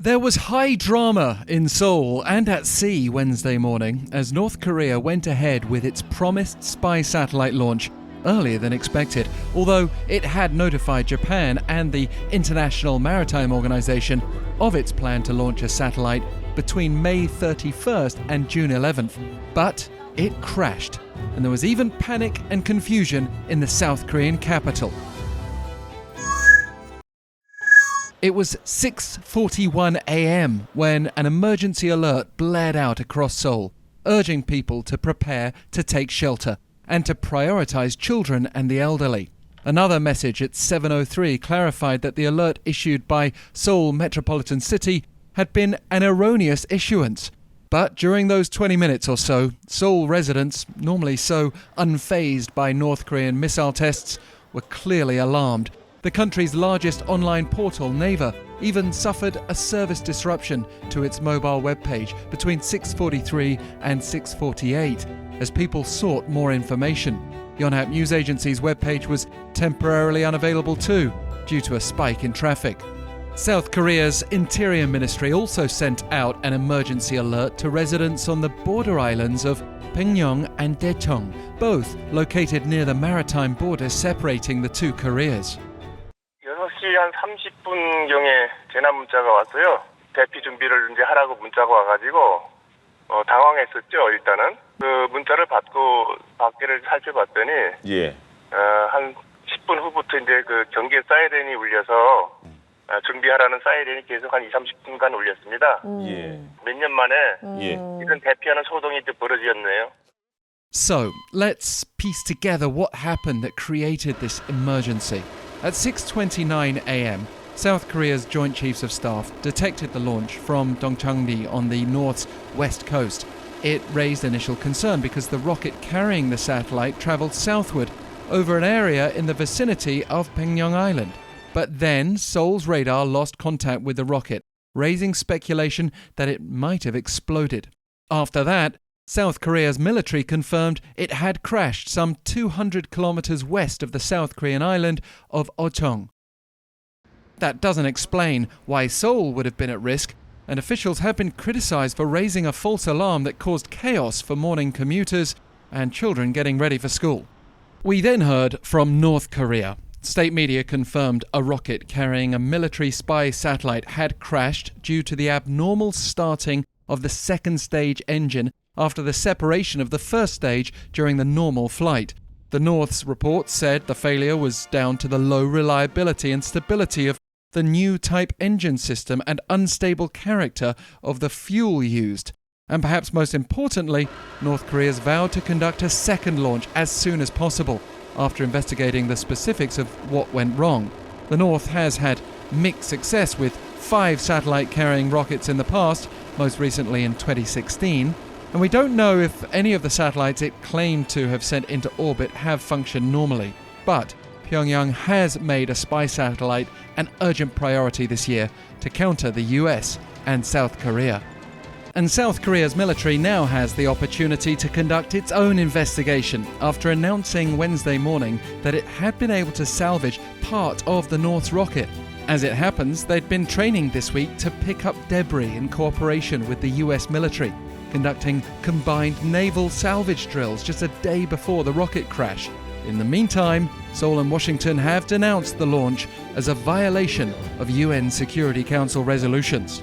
There was high drama in Seoul and at sea Wednesday morning as North Korea went ahead with its promised spy satellite launch earlier than expected, although it had notified Japan and the International Maritime Organization of its plan to launch a satellite between May 31st and June 11th. But it crashed, and there was even panic and confusion in the South Korean capital. It was 6:41 a.m. when an emergency alert blared out across Seoul, urging people to prepare to take shelter and to prioritize children and the elderly. Another message at 7:03 clarified that the alert issued by Seoul Metropolitan City had been an erroneous issuance. But during those 20 minutes or so, Seoul residents, normally so unfazed by North Korean missile tests, were clearly alarmed. The country's largest online portal, Naver, even suffered a service disruption to its mobile webpage between 6:43 and 6:48 as people sought more information. Yonhap News Agency's webpage was temporarily unavailable too, due to a spike in traffic. South Korea's Interior Ministry also sent out an emergency alert to residents on the border islands of Pyongyang and Daecheong, both located near the maritime border separating the two Koreas. 6시 한 30분경에 재난 문자가 왔어요. 대피 준비를 이제 하라고 문자가 와가지고 당황했었죠. 일단은 그 문자를 받고 밖에를 살펴봤더니 한 10분 후부터 이제 그 경계 사이렌이 울려서 준비하라는 사이렌이 계속 한 20-30분간 울렸습니다. 몇 년 만에 이런 대피하는 소동이 또 벌어졌네요. So, let's piece together what happened that created this emergency. At 6:29 a.m., South Korea's Joint Chiefs of Staff detected the launch from Tongchang-ri on the North's west coast. It raised initial concern because the rocket carrying the satellite travelled southward over an area in the vicinity of Pyongyang Island. But then Seoul's radar lost contact with the rocket, raising speculation that it might have exploded. After that, South Korea's military confirmed it had crashed some 200 kilometers west of the South Korean island of Ochong. That doesn't explain why Seoul would have been at risk, and officials have been criticized for raising a false alarm that caused chaos for morning commuters and children getting ready for school. We then heard from North Korea. State media confirmed a rocket carrying a military spy satellite had crashed due to the abnormal starting of the second stage engine after the separation of the first stage during the normal flight. The North's report said the failure was down to the low reliability and stability of the new type engine system and unstable character of the fuel used. And perhaps most importantly, North Korea's vowed to conduct a second launch as soon as possible after investigating the specifics of what went wrong. The North has had mixed success with 5 satellite-carrying rockets in the past, most recently in 2016. And we don't know if any of the satellites it claimed to have sent into orbit have functioned normally. But Pyongyang has made a spy satellite an urgent priority this year to counter the US and South Korea. And South Korea's military now has the opportunity to conduct its own investigation after announcing Wednesday morning that it had been able to salvage part of the North's rocket. As it happens, they'd been training this week to pick up debris in cooperation with the US military, conducting combined naval salvage drills just a day before the rocket crash. In the meantime, Seoul and Washington have denounced the launch as a violation of UN Security Council resolutions.